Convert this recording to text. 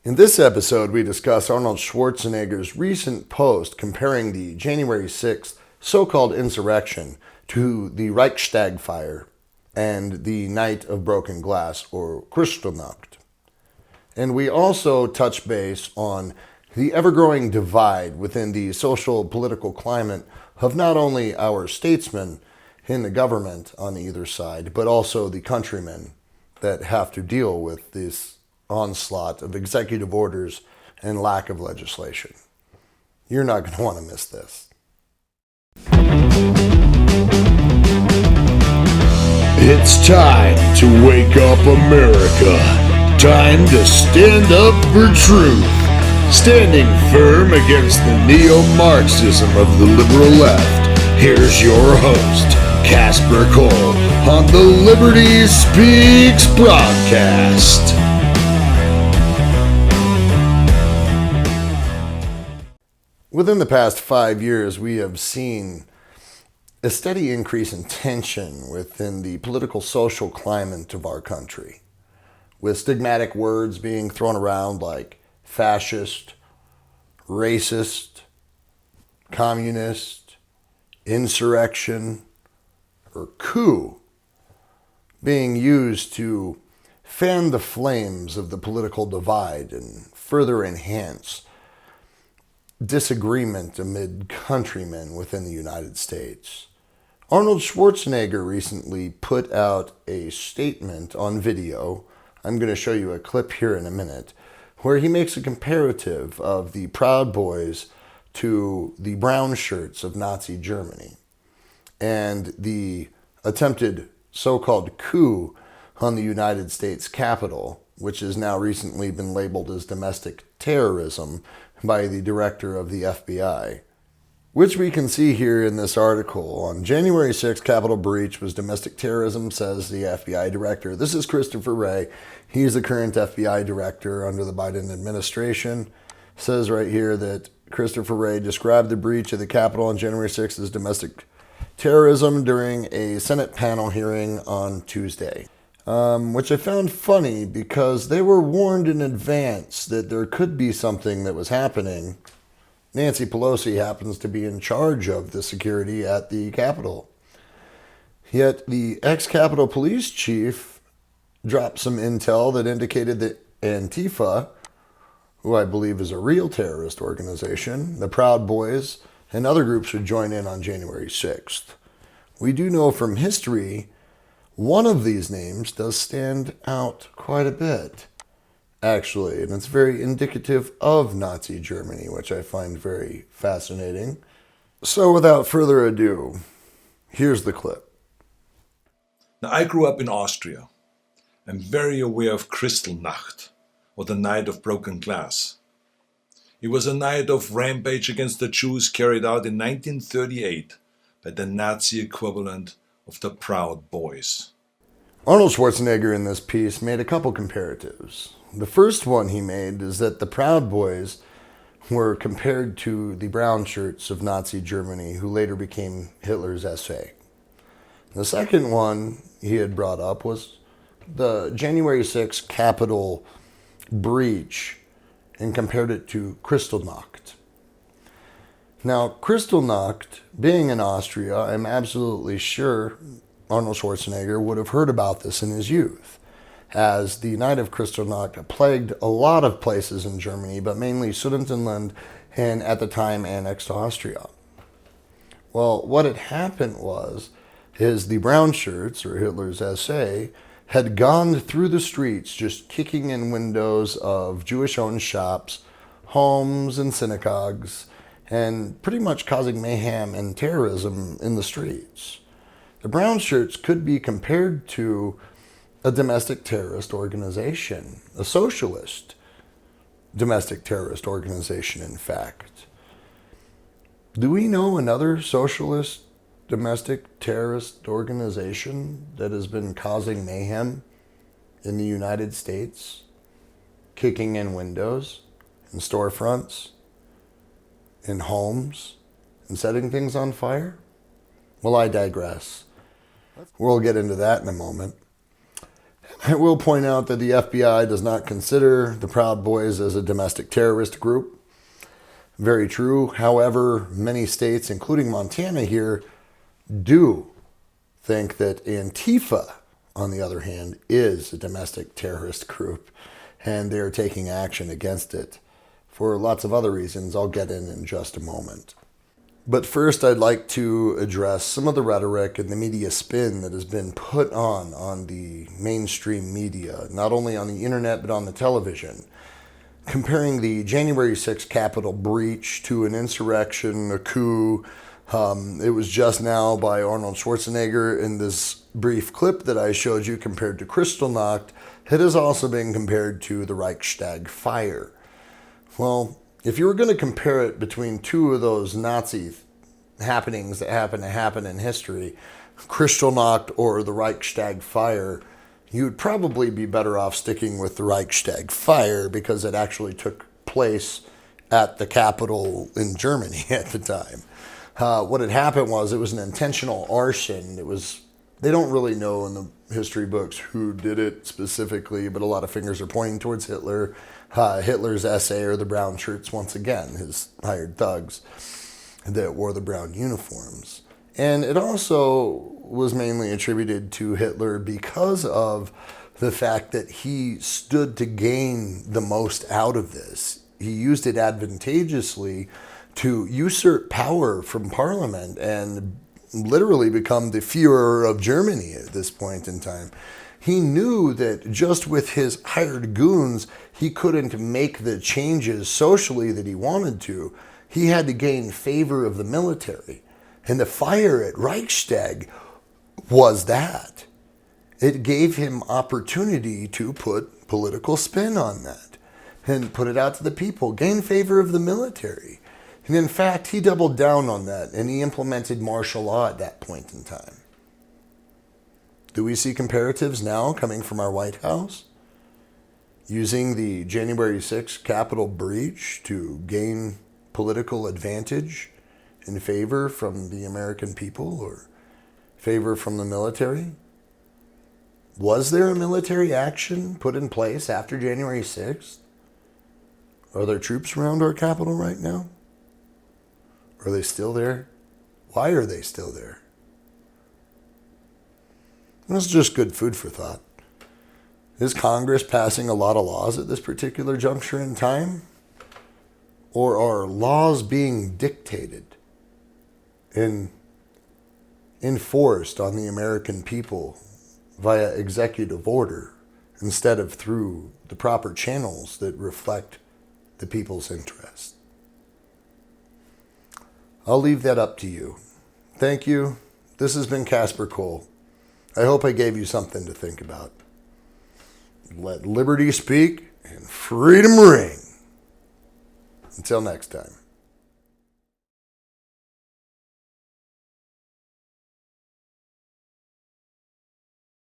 In this episode, we discuss Arnold Schwarzenegger's recent post comparing the January 6th so-called insurrection to the Reichstag fire and the Night of Broken Glass, or Kristallnacht. And we also touch base on the ever-growing divide within the social political climate of not only our statesmen in the government on either side, but also the countrymen that have to deal with this onslaught of executive orders and lack of legislation. You're not going to want to miss this. It's time to wake up America. Time to stand up for truth. Standing firm against the neo-Marxism of the liberal left. Here's your host, Casper Cole, on the Liberty Speaks broadcast. Within the past 5 years, we have seen a steady increase in tension within the political social climate of our country, with stigmatic words being thrown around like fascist, racist, communist, insurrection, or coup being used to fan the flames of the political divide and further enhance disagreement amid countrymen within the United States. Arnold Schwarzenegger recently put out a statement on video. I'm going to show you a clip here in a minute, where he makes a comparative of the Proud Boys to the brown shirts of Nazi Germany and the attempted so-called coup on the United States Capitol, which has now recently been labeled as domestic terrorism by the director of the FBI, which we can see here in this article. On January 6th, Capitol breach was domestic terrorism, says the FBI director. This is Christopher Wray. He's the current FBI director under the Biden administration. Says right here that Christopher Wray described the breach of the Capitol on January 6th as domestic terrorism during a Senate panel hearing on Tuesday. Which I found funny because they were warned in advance that there could be something that was happening. Nancy Pelosi happens to be in charge of the security at the Capitol. Yet the ex-Capitol Police Chief dropped some intel that indicated that Antifa, who I believe is a real terrorist organization, the Proud Boys, and other groups would join in on January 6th. We do know from history one of these names does stand out quite a bit, actually, and it's very indicative of Nazi Germany, which I find very fascinating. So without further ado, here's the clip. Now, I grew up in Austria. I'm very aware of Kristallnacht, or the Night of Broken Glass. It was a night of rampage against the Jews carried out in 1938 by the Nazi equivalent of the Proud Boys. Arnold Schwarzenegger in this piece made a couple comparatives. The first one he made is that the Proud Boys were compared to the brown shirts of Nazi Germany, who later became Hitler's SA. The second one he had brought up was the January 6th Capitol breach and compared it to Kristallnacht. Now, Kristallnacht, being in Austria, I'm absolutely sure Arnold Schwarzenegger would have heard about this in his youth, as the night of Kristallnacht plagued a lot of places in Germany, but mainly Sudetenland and at the time annexed Austria. Well, what had happened is the brown shirts, or Hitler's SA, had gone through the streets just kicking in windows of Jewish-owned shops, homes, and synagogues, and pretty much causing mayhem and terrorism in the streets. The brown shirts could be compared to a domestic terrorist organization, a socialist domestic terrorist organization, in fact. Do we know another socialist domestic terrorist organization that has been causing mayhem in the United States, kicking in windows, in storefronts, in homes, and setting things on fire? Well, I digress. We'll get into that in a moment. I will point out that the FBI does not consider the Proud Boys as a domestic terrorist group. Very true. However, many states, including Montana here, do think that Antifa, on the other hand, is a domestic terrorist group, and they're taking action against it for lots of other reasons I'll get in just a moment. But first, I'd like to address some of the rhetoric and the media spin that has been put on the mainstream media, not only on the internet but on the television, comparing the January 6th Capitol breach to an insurrection, a coup. It was just now by Arnold Schwarzenegger in this brief clip that I showed you compared to Kristallnacht. It has also been compared to the Reichstag fire. Well, if you were going to compare it between two of those Nazi happenings that happen in history, Kristallnacht or the Reichstag fire, you would probably be better off sticking with the Reichstag fire because it actually took place at the Capitol in Germany at the time. What had happened was it was an intentional arson. They don't really know in the history books who did it specifically, but a lot of fingers are pointing towards Hitler. Hitler's SA or the brown shirts, once again, his hired thugs that wore the brown uniforms. And it also was mainly attributed to Hitler because of the fact that he stood to gain the most out of this. He used it advantageously to usurp power from Parliament and literally become the Führer of Germany at this point in time. He knew that just with his hired goons, he couldn't make the changes socially that he wanted to. He had to gain favor of the military. And the fire at Reichstag was that. It gave him opportunity to put political spin on that and put it out to the people, gain favor of the military. And in fact, he doubled down on that and he implemented martial law at that point in time. Do we see comparatives now coming from our White House? Using the January 6th Capitol breach to gain political advantage in favor from the American people or favor from the military? Was there a military action put in place after January 6th? Are there troops around our Capitol right now? Are they still there? Why are they still there? That's just good food for thought. Is Congress passing a lot of laws at this particular juncture in time? Or are laws being dictated and enforced on the American people via executive order instead of through the proper channels that reflect the people's interests? I'll leave that up to you. Thank you. This has been Casper Cole. I hope I gave you something to think about. Let liberty speak and freedom ring. Until next time.